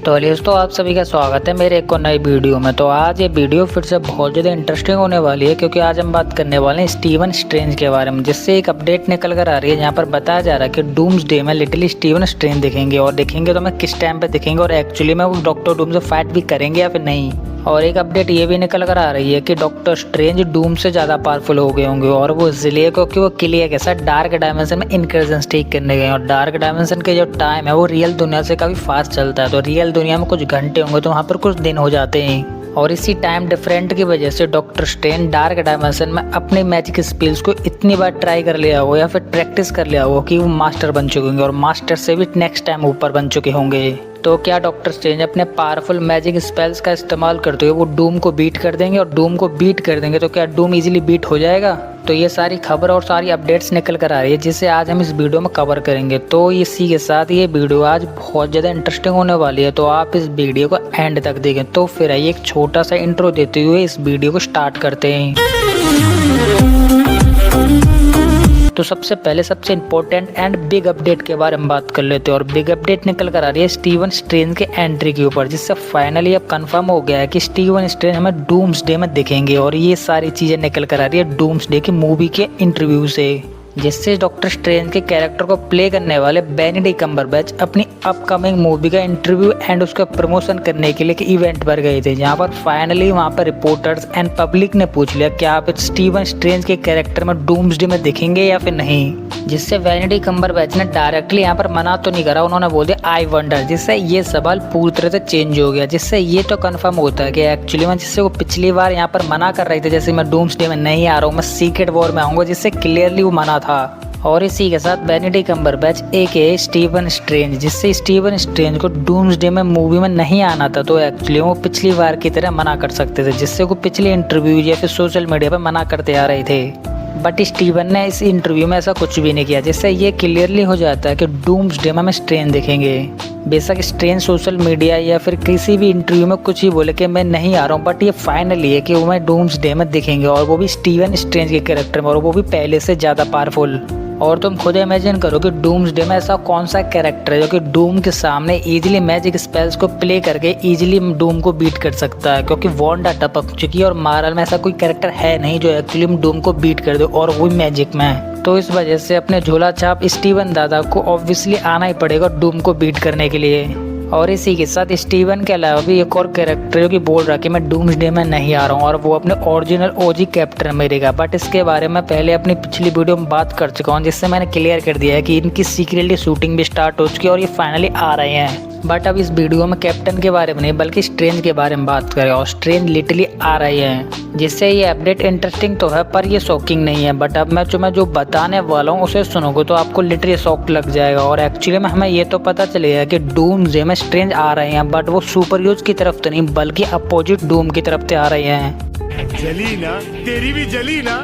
तो दोस्तों आप सभी का स्वागत है मेरे एक और नई वीडियो में। तो आज ये वीडियो फिर से बहुत ज़्यादा इंटरेस्टिंग होने वाली है, क्योंकि आज हम बात करने वाले हैं स्टीवन स्ट्रेंज के बारे में, जिससे एक अपडेट निकल कर आ रही है जहाँ पर बताया जा रहा है कि डूम्सडे में लिटरली स्टीवन स्ट्रेंज दिखेंगे, और दिखेंगे तो मैं किस टाइम पे दिखेंगे, और एक्चुअली में वो डॉक्टर डूम से फाइट भी करेंगे या फिर नहीं। और एक अपडेट ये भी निकल कर आ रही है कि डॉक्टर स्ट्रेंज डूम से ज़्यादा पावरफुल हो गए होंगे, और वो इसलिए क्योंकि वो क्लियर के साथ डार्क डायमेंशन में इनकर्जन टेक करने गए, और डार्क डायमेंशन के जो टाइम है वो रियल दुनिया से काफ़ी फास्ट चलता है। तो रियल दुनिया में कुछ घंटे होंगे तो वहाँ पर कुछ दिन हो जाते हैं, और इसी टाइम डिफरेंट की वजह से डॉक्टर स्ट्रेंज डार्क डायमेंशन में अपने मैजिक स्किल्स को इतनी बार ट्राई कर लिया हो या फिर प्रैक्टिस कर लिया हो कि वो मास्टर बन चुके होंगे, और मास्टर से भी नेक्स्ट टाइम ऊपर बन चुके होंगे। तो क्या डॉक्टर स्ट्रेंज अपने पावरफुल मैजिक स्पेल्स का इस्तेमाल करते हुए वो डूम को बीट कर देंगे, और डूम को बीट कर देंगे तो क्या डूम इजीली बीट हो जाएगा? तो ये सारी खबर और सारी अपडेट्स निकल कर आ रही है, जिसे आज हम इस वीडियो में कवर करेंगे। तो इसी के साथ ये वीडियो आज बहुत ज़्यादा इंटरेस्टिंग होने वाली है, तो आप इस वीडियो को एंड तक देखें। तो फिर आइए एक छोटा सा इंट्रो देते हुए इस वीडियो को स्टार्ट करते हैं। तो सबसे पहले सबसे इम्पोर्टेंट एंड बिग अपडेट के बारे में बात कर लेते हैं, और बिग अपडेट निकल कर आ रही है स्टीवन स्ट्रेंज के एंट्री के ऊपर, जिससे फाइनली अब कंफर्म हो गया है कि स्टीवन स्ट्रेंज हमें डूम्सडे में दिखेंगे। और ये सारी चीज़ें निकल कर आ रही है डूम्सडे की मूवी के इंटरव्यू से, जिससे डॉक्टर स्ट्रेंज के कैरेक्टर को प्ले करने वाले बेनेडिक्ट कम्बरबैच अपनी अपकमिंग मूवी का इंटरव्यू एंड उसका प्रमोशन करने के लिए इवेंट पर गए थे, जहां पर फाइनली वहां पर रिपोर्टर्स एंड पब्लिक ने पूछ लिया कि आप स्टीवन स्ट्रेंज के कैरेक्टर में डूम्सडे में दिखेंगे या फिर नहीं, जिससे बेनेडिक्ट कम्बरबैच ने डायरेक्टली यहाँ पर मना तो नहीं करा, उन्होंने बोल दिया आई वंडर, जिससे ये सवाल पूरी तरह से चेंज हो गया, जिससे ये तो कंफर्म होता है कि एक्चुअली में जिससे वो पिछली बार यहाँ पर मना कर रहे थे, जैसे मैं डूम्सडे में नहीं आ रहा हूँ, मैं सीक्रेट वॉर में आऊँगा, जिससे क्लियरली वो मना था। और इसी के साथ बेनेडिक्ट कम्बरबैच एके स्टीवन स्ट्रेंज, जिससे स्टीवन स्ट्रेंज को डूम्सडे में मूवी में नहीं आना था, तो एक्चुअली वो पिछली बार की तरह मना कर सकते थे, जिससे वो पिछले इंटरव्यू या फिर सोशल मीडिया पर मना करते आ रहे थे। बट स्टीवन ने इस इंटरव्यू में ऐसा कुछ भी नहीं किया, जिससे ये क्लियरली हो जाता है कि डूम्सडे में स्ट्रेंज दिखेंगे। बेशक स्ट्रेंज सोशल मीडिया या फिर किसी भी इंटरव्यू में कुछ ही बोले कि मैं नहीं आ रहा हूँ, बट ये फाइनली है कि वो मैं डूम्सडे में दिखेंगे, और वो भी स्टीवन स्ट्रेंज के कैरेक्टर में, और वो भी पहले से ज़्यादा पावरफुल। और तुम खुद इमेजिन करो कि डूम्सडे में ऐसा कौन सा कैरेक्टर है जो कि डूम के सामने इजीली मैजिक स्पेल्स को प्ले करके इजीली डूम को बीट कर सकता है, क्योंकि वांडा टपक चुकी है और मार्वल में ऐसा कोई कैरेक्टर है नहीं जो एक्चुअली डूम को बीट कर दे, और वो मैजिक में। तो इस वजह से अपने झोला छाप स्टीवन दादा को ऑब्वियसली आना ही पड़ेगा डूम को बीट करने के लिए। और इसी के साथ स्टीवन के अलावा भी एक और कैरेक्टर जो कि बोल रहा कि मैं डूम्सडे में नहीं आ रहा हूँ, और वो अपने original OG captain America. But इसके बारे में पहले अपनी पिछली वीडियो में बात कर चुका हूँ, जिससे मैंने क्लियर कर दिया है कि इनकी सीक्रेटली शूटिंग भी स्टार्ट हो चुकी है और ये फाइनली आ रहे हैं। बट अब इस वीडियो में कैप्टन के बारे में नहीं बल्कि स्ट्रेंज के बारे में बात करें, और स्ट्रेंज लिटरली आ रहे हैं, जिससे ये अपडेट इंटरेस्टिंग तो है पर ये शॉकिंग नहीं है। बट अब मैं जो बताने वाला हूँ उसे सुनोगे तो आपको लिटरली शॉक लग जाएगा। और एक्चुअली में हमें ये तो पता चलेगा कि डूम्सडे में स्ट्रेंज आ रहे हैं, बट वो सुपर यूज की तरफ तो नहीं बल्कि अपोजिट डूम की तरफ से आ रहे हैं। जली ना, तेरी भी जली ना।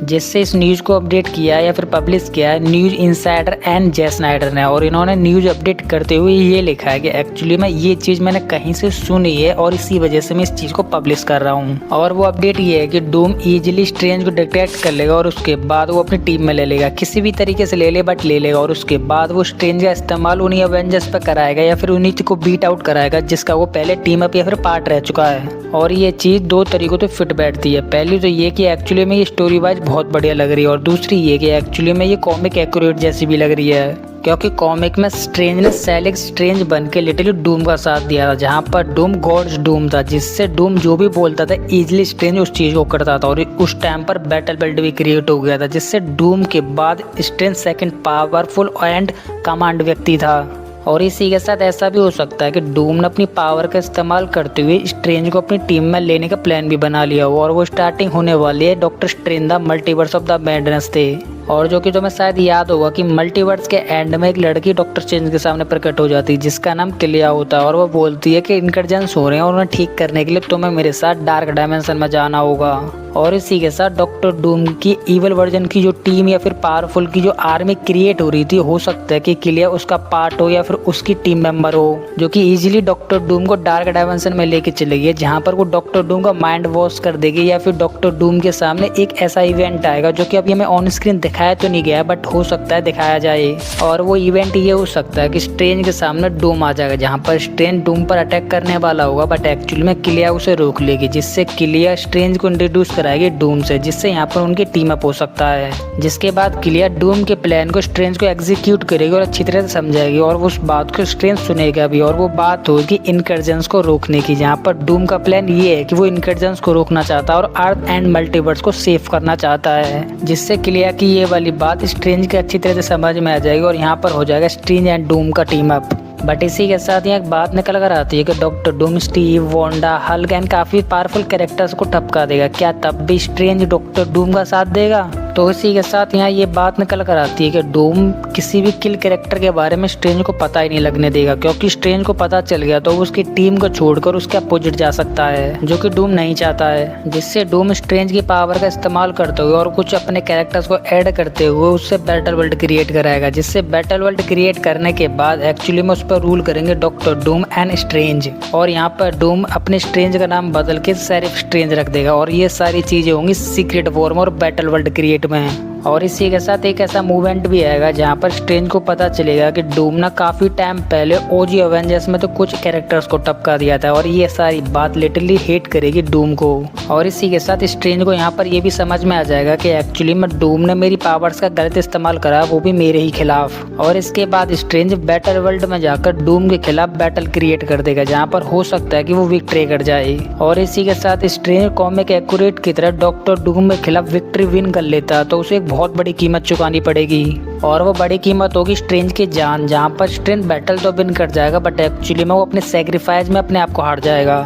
जिससे इस न्यूज को अपडेट किया या फिर पब्लिश किया है news insider and J Snyder ने, और इन्होंने न्यूज अपडेट करते हुए ये लिखा है कि एक्चुअली में ये चीज़ मैंने कहीं से सुनी है और इसी वजह से मैं इस चीज़ को पब्लिश कर रहा हूँ। और वो अपडेट ये है कि डूम इजीली स्ट्रेंज को डिटेक्ट कर लेगा, और उसके बाद वो अपनी टीम में ले लेगा, किसी भी तरीके से ले ले बट ले लेगा, और उसके बाद वो स्ट्रेंज का इस्तेमाल उन्हीं एवेंजर्स पर कराएगा या फिर उन्हीं को बीट आउट कराएगा जिसका वो पहले टीम अप या फिर पार्ट रह चुका है। और ये चीज़ दो तरीकों से फिट बैठती है। पहली तो ये कि एक्चुअली में ये स्टोरी वाइज बहुत बढ़िया लग रही है, और दूसरी ये कि एक्चुअली में ये कॉमिक एक्यूरेट जैसी भी लग रही है, क्योंकि कॉमिक में स्ट्रेंज ने सेलेक्ट स्ट्रेंज बन के लिटरली डूम का साथ दिया था, जहाँ पर डूम गॉड्स डूम था, जिससे डूम जो भी बोलता था इजीली स्ट्रेंज उस चीज़ को करता था, और उस टाइम पर बैटल बेल्ट भी क्रिएट हो गया था, जिससे डूम के बाद strange second powerful and command व्यक्ति था। और इसी के साथ ऐसा भी हो सकता है कि डूम ने अपनी पावर का इस्तेमाल करते हुए स्ट्रेंज को अपनी टीम में लेने का प्लान भी बना लिया हो, और वो स्टार्टिंग होने वाली है doctor strange the multiverse of the madness से। और जो कि तुम्हें शायद याद होगा कि मल्टीवर्स के एंड में एक लड़की डॉक्टर स्ट्रेंज के सामने प्रकट हो जाती है, जिसका नाम क्लिया होता है, और वो बोलती है कि इनकर्जेंस हो रहे हैं और उन्हें ठीक करने के लिए तुम्हें मेरे साथ डार्क डायमेंशन में जाना होगा। और इसी के साथ डॉक्टर डूम की इवल वर्जन की जो टीम या फिर पावरफुल की जो आर्मी क्रिएट हो रही थी, हो सकता है कि क्लिया उसका पार्ट हो या फिर उसकी टीम मेंबर हो, जो कि इजीली डॉक्टर डूम को डार्क डायमेंशन में लेके चलेगी, जहां पर वो डॉक्टर डूम का माइंड वॉश कर देगी, या फिर डॉक्टर डूम के सामने एक ऐसा इवेंट आएगा जो कि अभी हमें ऑन स्क्रीन दिखाया तो नहीं गया बट हो सकता है दिखाया जाए। और वो इवेंट ये हो सकता है कि स्ट्रेंज के सामने डूम आ जाएगा, जहाँ पर स्ट्रेंज डूम पर अटैक करने वाला होगा बट एक्चुअली में क्लिया उसे रोक लेगी, जिससे क्लिया स्ट्रेंज को इंट्रोड्यूस कराएगी डूम से, जिससे यहाँ पर उनकी टीम अप हो सकता है। जिसके बाद क्लिया डूम के प्लान को स्ट्रेंज को एग्जीक्यूट करेगी और अच्छी तरह से समझाएगी और उस बात को स्ट्रेंज सुनेगा भी। और वो बात होगी इनकर्जन्स को रोकने की, जहाँ पर डूम का प्लान ये है कि वो इनकर्जन्स को रोकना चाहता है और अर्थ एंड मल्टीवर्स को सेव करना चाहता है, जिससे क्लिया की ये वाली बात स्ट्रेंज के अच्छी तरह से समझ में आ जाएगी और यहाँ पर हो जाएगा स्ट्रेंज एंड डूम का टीम अप। बट इसी के साथ यहाँ एक बात निकल कर आती है कि doctor Doom, Steve, Wanda, Hulk and काफी पावरफुल कैरेक्टर्स को ठपका देगा। क्या तब भी स्ट्रेंज डॉक्टर डूम का साथ देगा? तो इसी के साथ यहाँ ये बात निकल कर आती है कि डूम किसी भी किल कैरेक्टर के बारे में स्ट्रेंज को पता ही नहीं लगने देगा, क्योंकि स्ट्रेंज को पता चल गया तो उसकी टीम को छोड़कर उसके अपोजिट जा सकता है, जो कि डूम नहीं चाहता है। जिससे डूम स्ट्रेंज की पावर का इस्तेमाल करते हुए और कुछ अपने कैरेक्टर्स को ऐड करते हुए उससे बैटल वर्ल्ड क्रिएट कराएगा, जिससे बैटल वर्ल्ड क्रिएट करने के बाद एक्चुअली में उस पर रूल करेंगे डॉक्टर डूम एंड स्ट्रेंज। और यहाँ पर डूम अपने स्ट्रेंज का नाम बदल के सिर्फ स्ट्रेंज रख देगा और ये सारी चीजें होंगी सीक्रेट वॉर में और बैटल वर्ल्ड क्रिएट में। और इसी के साथ एक ऐसा मूवमेंट भी आएगा जहाँ पर स्ट्रेंज को पता चलेगा कि डूम ने काफी टाइम पहले ओजी एवेंजर्स में तो कुछ कैरेक्टर्स को टपका दिया था और ये सारी बात लिटरली हेट करेगी डूम को। और इसी के साथ स्ट्रेंज को यहाँ पर ये भी समझ में आ जाएगा कि एक्चुअली में डूम ने मेरी पावर्स का गलत इस्तेमाल करा, वो भी मेरे ही खिलाफ। और इसके बाद स्ट्रेंज बैटल वर्ल्ड में जाकर डूम के खिलाफ बैटल क्रिएट कर देगा, जहाँ पर हो सकता है कि वो विक्ट्री कर जाए। और इसी के साथ स्ट्रेंज कॉमिक एक्यूरेट की तरह डॉक्टर डूम के खिलाफ विक्ट्री विन कर लेता है, तो उसे एक बहुत बड़ी कीमत चुकानी पड़ेगी। और वो बड़ी कीमत होगी स्ट्रेंज की जान, जहाँ पर स्ट्रेंज बैटल तो विन कर जाएगा बट एक्चुअली में वो अपने सेक्रीफाइस में अपने आप को हार जाएगा।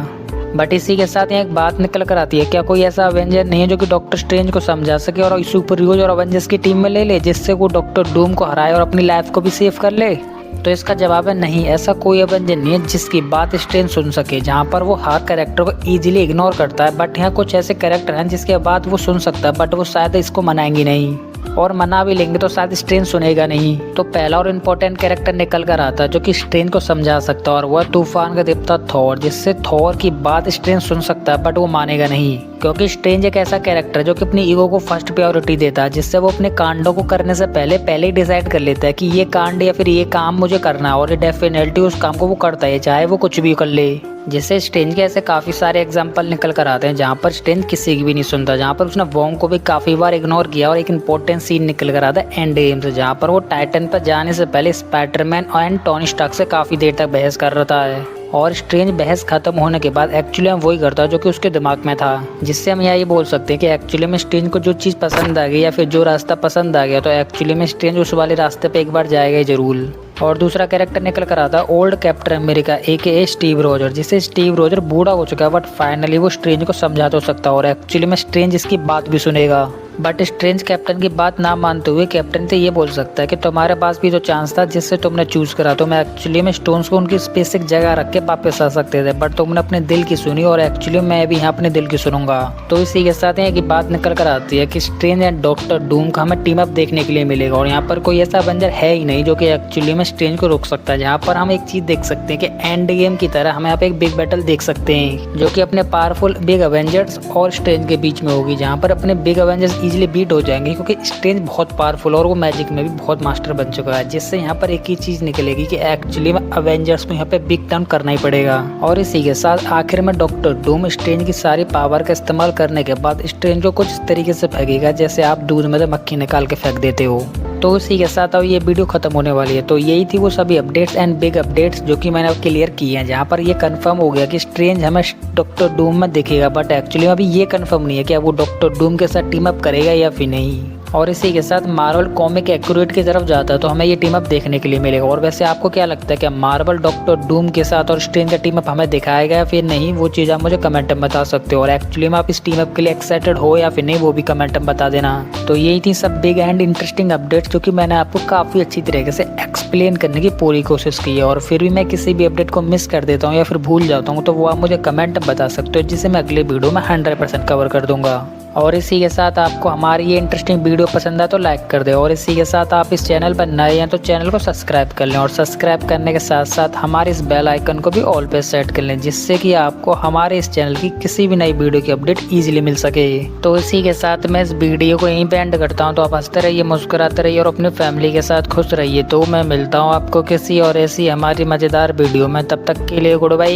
बट इसी के साथ एक बात निकल कर आती है, क्या कोई ऐसा अवेंजर नहीं है जो कि डॉक्टर स्ट्रेंज को समझा सके और सुपर हीरोज और अवेंजर्स की टीम में ले ले, जिससे वो डॉक्टर डूम को हराए और अपनी लाइफ को भी सेव कर ले? तो इसका जवाब है नहीं, ऐसा कोई अवेंजर नहीं है जिसकी बात स्ट्रेंज सुन सके, जहाँ पर वो हर कैरेक्टर को इजीली इग्नोर करता है। बट यहाँ कुछ ऐसे कैरेक्टर हैं जिसके बात वो सुन सकता है बट वो शायद इसको मनाएंगे नहीं, और मना भी लेंगे तो शायद स्ट्रेंज सुनेगा नहीं। तो पहला और इम्पोर्टेंट कैरेक्टर निकल कर आता है जो कि स्ट्रेंज को समझा सकता है और वह तूफान का देवता थॉर, जिससे थॉर की बात स्ट्रेंज सुन सकता है बट वो मानेगा नहीं, क्योंकि स्ट्रेंज एक ऐसा कैरेक्टर है जो कि अपनी ईगो को फर्स्ट प्रायोरिटी देता है, जिससे वो अपने कांडों को करने से पहले ही डिसाइड कर लेता है कि ये कांड या फिर ये काम मुझे करना है, और डेफिनेटली उस काम को वो करता है चाहे वो कुछ भी कर ले। जिससे स्ट्रेंज के ऐसे काफी सारे एग्जांपल निकल कर आते हैं जहाँ पर स्ट्रेंज किसी की भी नहीं सुनता, जहाँ पर उसने वोंग को भी काफी बार इग्नोर किया। और एक इंपॉर्टेंट सीन निकल कर आता है एंड गेम से, जहाँ पर वो टाइटन पर जाने से पहले स्पाइडरमैन एंड टोनी स्टार्क से काफी देर तक बहस कर रहा है। और स्ट्रेंज बहस खत्म होने के बाद एक्चुअली हम वही करता जो कि उसके दिमाग में था, जिससे हम यही बोल सकते हैं कि एक्चुअली में स्ट्रेंज को जो चीज़ पसंद आ गई या फिर जो रास्ता पसंद आ गया तो एक्चुअली में स्ट्रेंज उस वाले रास्ते पे एक बार जाएगा ही जरूर। और दूसरा कैरेक्टर निकल कर आता है old captain America AKA Steve Roger, जिससे स्टीव रोजर बूढ़ा हो चुका है बट फाइनली वो स्ट्रेंज को समझा तो सकता है और एक्चुअली में स्ट्रेंज इसकी बात भी सुनेगा। बट स्ट्रेंज कैप्टन की बात ना मानते हुए कैप्टन से ये बोल सकता है कि तुम्हारे पास भी जो चांस था जिससे तुमने चूज करा, तो मैं एक्चुअली में स्टोन्स को उनकी स्पेसिफिक जगह रख के वापस आ सकते थे, बट तुमने अपने दिल की सुनी और एक्चुअली मैं भी यहाँ अपने दिल की सुनूंगा। तो इसी के साथ यहाँ की बात निकल कर आती है कि स्ट्रेंज एंड डॉक्टर डूम का हमें टीम अप देखने के लिए मिलेगा और यहाँ पर कोई ऐसा अवेंजर है ही नहीं जो कि एक्चुअली में स्ट्रेंज को रोक सकता है। जहाँ पर हम एक चीज देख सकते हैं कि एंड गेम की तरह हम यहाँ पे एक बिग बैटल देख सकते हैं जो कि अपने पावरफुल बिग अवेंजर्स और स्ट्रेंज के बीच में होगी, जहाँ पर अपने बिग अवेंजर्स इजीली बीट हो जाएंगे क्योंकि स्ट्रेंज बहुत पावरफुल और वो मैजिक में भी बहुत मास्टर बन चुका है। जिससे यहाँ पर एक ही चीज निकलेगी कि एक्चुअली में अवेंजर्स को यहाँ पे बिग डाउन करना ही पड़ेगा। और इसी के साथ आखिर में डॉक्टर डूम स्ट्रेंज की सारी पावर का इस्तेमाल करने के बाद स्ट्रेंज को कुछ इस तरीके से फेंकेगा जैसे आप दूध में से मक्खी निकाल के फेंक देते हो। तो इसी के साथ अब ये वीडियो खत्म होने वाली है। तो यही थी वो सभी अपडेट्स एंड बिग अपडेट्स जो कि मैंने अब क्लियर किए हैं, जहाँ पर ये कंफर्म हो गया कि स्ट्रेंज हमें डॉक्टर डूम में दिखेगा, बट एक्चुअली अभी ये कंफर्म नहीं है कि अब वो डॉक्टर डूम के साथ टीम अप करेगा या फिर नहीं। और इसी के साथ मार्वल कॉमिक एक्यूरेट की तरफ जाता है तो हमें ये टीम अप देखने के लिए मिलेगा। और वैसे आपको क्या लगता है कि मार्वल डॉक्टर डूम के साथ और स्ट्रेंज का टीम अप हमें दिखाएगा या फिर नहीं, वो चीज़ आप मुझे कमेंट में बता सकते हो। और एक्चुअली में आप इस टीम अप के लिए एक्साइटेड हो या फिर नहीं, वो भी कमेंट में बता देना। तो यही थी सब बिग एंड इंटरेस्टिंग अपडेट्स जो कि मैंने आपको काफ़ी अच्छी तरीके से एक्सप्लेन करने की पूरी कोशिश की है। और फिर भी मैं किसी भी अपडेट को मिस कर देता हूँ या फिर भूल जाता हूँ तो वो आप मुझे कमेंट में बता सकते हो, जिसे मैं अगले वीडियो में 100% कवर कर दूंगा। और इसी के साथ आपको हमारी ये इंटरेस्टिंग वीडियो पसंद है तो लाइक कर दें। और इसी के साथ आप इस चैनल पर नए हैं तो चैनल को सब्सक्राइब कर लें, और सब्सक्राइब करने के साथ साथ हमारे इस बेल आइकन को भी ऑल पे सेट कर लें, जिससे कि आपको हमारे इस चैनल की किसी भी नई वीडियो की अपडेट ईजिली मिल सके। तो इसी के साथ मैं इस वीडियो को यहीं पे एंड करता हूँ। तो आप हंसते रहिए, मुस्कुराते रहिए और अपनी फैमिली के साथ खुश रहिए। तो मैं मिलता हूँ आपको किसी और ऐसी हमारी मज़ेदार वीडियो में, तब तक के लिए गुड बाय।